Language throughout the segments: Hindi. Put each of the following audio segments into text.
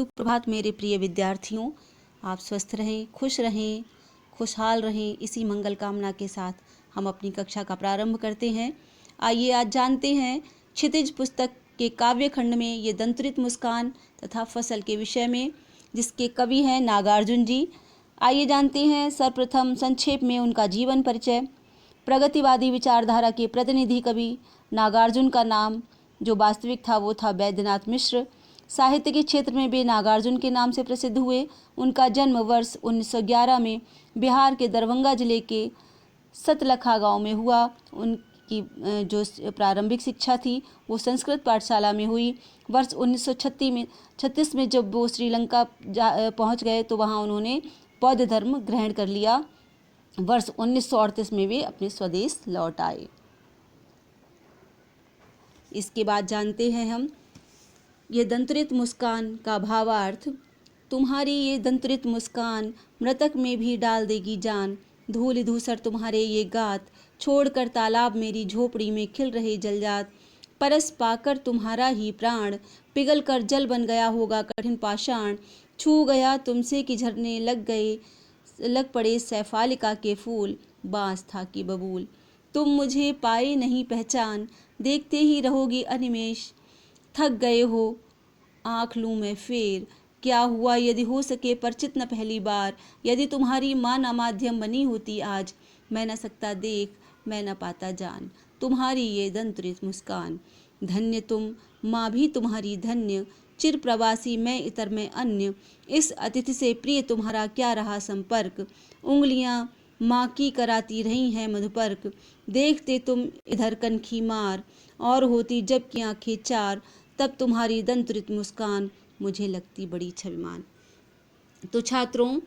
सुप्रभात मेरे प्रिय विद्यार्थियों। आप स्वस्थ रहें, खुश रहें, खुशहाल रहें, इसी मंगल कामना के साथ हम अपनी कक्षा का प्रारंभ करते हैं। आइए आज जानते हैं क्षितिज पुस्तक के काव्य खंड में ये दंतरित मुस्कान तथा फसल के विषय में, जिसके कवि हैं नागार्जुन जी। आइए जानते हैं सर्वप्रथम संक्षेप में उनका जीवन परिचय। प्रगतिवादी विचारधारा के प्रतिनिधि कवि नागार्जुन का नाम जो वास्तविक था वो था बैद्यनाथ मिश्र। साहित्य के क्षेत्र में वे नागार्जुन के नाम से प्रसिद्ध हुए। उनका जन्म वर्ष 1911 में बिहार के दरभंगा जिले के सतलखा गांव में हुआ। उनकी जो प्रारंभिक शिक्षा थी वो संस्कृत पाठशाला में हुई। वर्ष 1936 में जब वो श्रीलंका पहुंच गए तो वहां उन्होंने बौद्ध धर्म ग्रहण कर लिया। वर्ष 1938 में वे अपने स्वदेश लौट आए। इसके बाद जानते हैं हम ये दंतरित मुस्कान का भावार्थ। तुम्हारी ये दंतरित मुस्कान मृतक में भी डाल देगी जान। धूल धूसर तुम्हारे ये गात, छोड़कर तालाब मेरी झोपड़ी में खिल रहे जलजात। परस पाकर तुम्हारा ही प्राण, पिघल कर जल बन गया होगा कठिन पाषाण। छू गया तुमसे कि झरने लग पड़े सैफालिका के फूल, बांस था कि बबूल। तुम मुझे पाए नहीं पहचान, देखते ही रहोगी अनिमेष। थक गए हो आँख लूँ मैं फेर, क्या हुआ यदि हो सके परिचित न पहली बार। यदि तुम्हारी माँ न माध्यम बनी होती आज, मैं न सकता देख, मैं न पाता जान। तुम्हारी ये दंतरित मुस्कान, धन्य तुम माँ भी तुम्हारी धन्य। चिर प्रवासी मैं इतर में अन्य, इस अतिथि से प्रिय तुम्हारा क्या रहा संपर्क। उंगलियाँ माँ की कराती रही हैं मधुपर्क, देखते तुम इधर कनखी मार, और होती जब की आंखें चार, तब तुम्हारी दंतरित मुस्कान मुझे लगती बड़ी छविमान। तो छात्रों,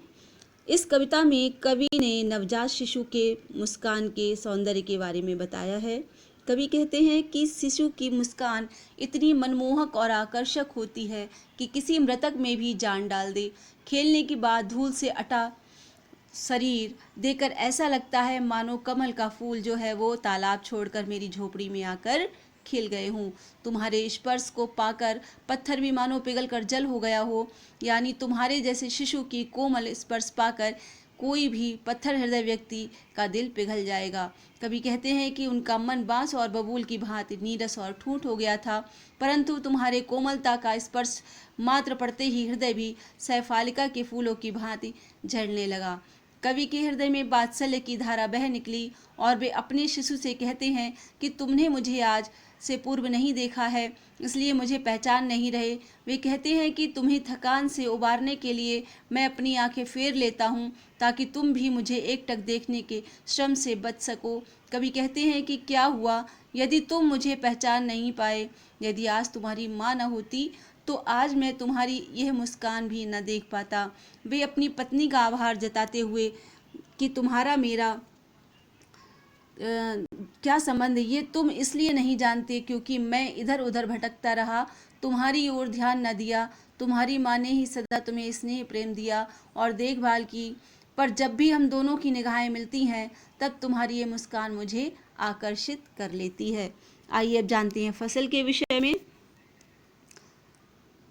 इस कविता में कवि ने नवजात शिशु के मुस्कान के सौंदर्य के बारे में बताया है। कवि कहते हैं कि शिशु की मुस्कान इतनी मनमोहक और आकर्षक होती है कि किसी मृतक में भी जान डाल दे। खेलने के बाद धूल से अटा शरीर देखकर ऐसा लगता है मानो कमल का फूल जो है वो तालाब छोड़कर मेरी झोपड़ी में आकर खिल गए हों। तुम्हारे स्पर्श को पाकर पत्थर भी मानो पिघल कर जल हो गया हो। यानी तुम्हारे जैसे शिशु की कोमल स्पर्श पाकर कोई भी पत्थर हृदय व्यक्ति का दिल पिघल जाएगा। कवि कहते हैं कि उनका मन बांस और बबूल की भांति नीरस और ठूंठ हो गया था, परंतु तुम्हारे कोमलता का स्पर्श मात्र पड़ते ही हृदय भी सैफालिका के फूलों की भांति झड़ने लगा। कवि के हृदय में वात्सल्य की धारा बह निकली और वे अपने शिशु से कहते हैं कि तुमने मुझे आज से पूर्व नहीं देखा है, इसलिए मुझे पहचान नहीं रहे। वे कहते हैं कि तुम्हें थकान से उबारने के लिए मैं अपनी आंखें फेर लेता हूँ, ताकि तुम भी मुझे एकटक देखने के श्रम से बच सको। कवि कहते हैं कि क्या हुआ यदि तुम मुझे पहचान नहीं पाए। यदि आज तुम्हारी माँ न होती तो आज मैं तुम्हारी यह मुस्कान भी न देख पाता। वे अपनी पत्नी का आभार जताते हुए कि तुम्हारा मेरा क्या संबंध, ये तुम इसलिए नहीं जानते क्योंकि मैं इधर उधर भटकता रहा, तुम्हारी ओर ध्यान न दिया। तुम्हारी माँ ने ही सदा तुम्हें स्नेह प्रेम दिया और देखभाल की, पर जब भी हम दोनों की निगाहें मिलती हैं तब तुम्हारी ये मुस्कान मुझे आकर्षित कर लेती है। आइए अब जानते हैं फसल के विषय में।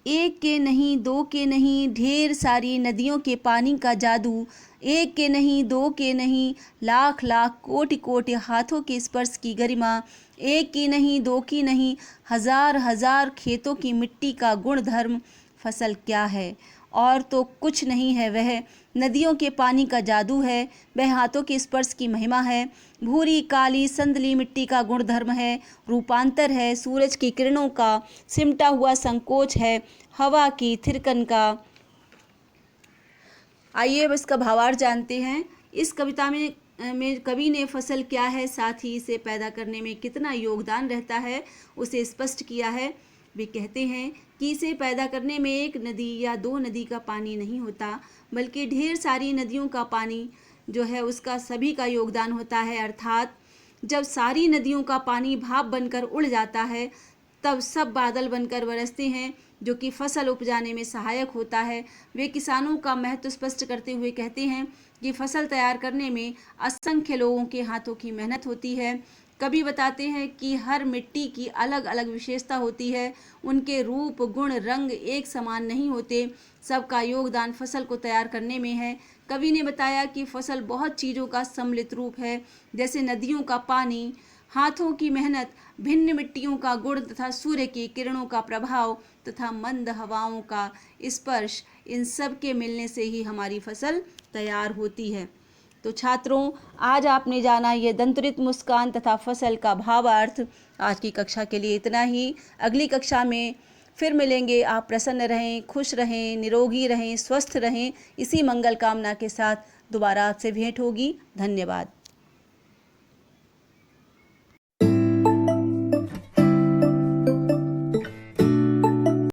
एक के नहीं दो के नहीं ढेर सारी नदियों के पानी का जादू। एक के नहीं दो के नहीं लाख लाख कोटि कोटि हाथों के स्पर्श की गरिमा। एक की नहीं दो की नहीं हजार हजार खेतों की मिट्टी का गुण धर्म। फसल क्या है और तो कुछ नहीं है, वह नदियों के पानी का जादू है, वह हाथों के स्पर्श की महिमा है। भूरी काली संदली मिट्टी का गुणधर्म है, रूपांतर है, सूरज की किरणों का सिमटा हुआ संकोच है, हवा की थिरकन का। आइए अब इसका भावार्थ जानते हैं। इस कविता में कवि ने फसल क्या है, साथ ही इसे पैदा करने में कितना योगदान रहता है, उसे स्पष्ट किया है। वे कहते हैं कि इसे पैदा करने में एक नदी या दो नदी का पानी नहीं होता, बल्कि ढेर सारी नदियों का पानी जो है उसका सभी का योगदान होता है। अर्थात जब सारी नदियों का पानी भाप बनकर उड़ जाता है तब सब बादल बनकर बरसते हैं, जो कि फसल उपजाने में सहायक होता है। वे किसानों का महत्व स्पष्ट करते हुए कहते हैं कि फसल तैयार करने में असंख्य लोगों के हाथों की मेहनत होती है। कवि बताते हैं कि हर मिट्टी की अलग अलग विशेषता होती है, उनके रूप, गुण, रंग एक समान नहीं होते, सबका योगदान फसल को तैयार करने में है। कवि ने बताया कि फसल बहुत चीज़ों का सम्मिलित रूप है, जैसे नदियों का पानी, हाथों की मेहनत, भिन्न मिट्टियों का गुण तथा सूर्य की किरणों का प्रभाव तथा मंद हवाओं का स्पर्श, इन सब के मिलने से ही हमारी फसल तैयार होती है। तो छात्रों, आज आपने जाना ये दंतुरित मुस्कान तथा फसल का भावार्थ। आज की कक्षा के लिए इतना ही। अगली कक्षा में फिर मिलेंगे। आप प्रसन्न रहें, खुश रहें, निरोगी रहें, स्वस्थ रहें, इसी मंगल कामना के साथ दोबारा आपसे भेंट होगी। धन्यवाद।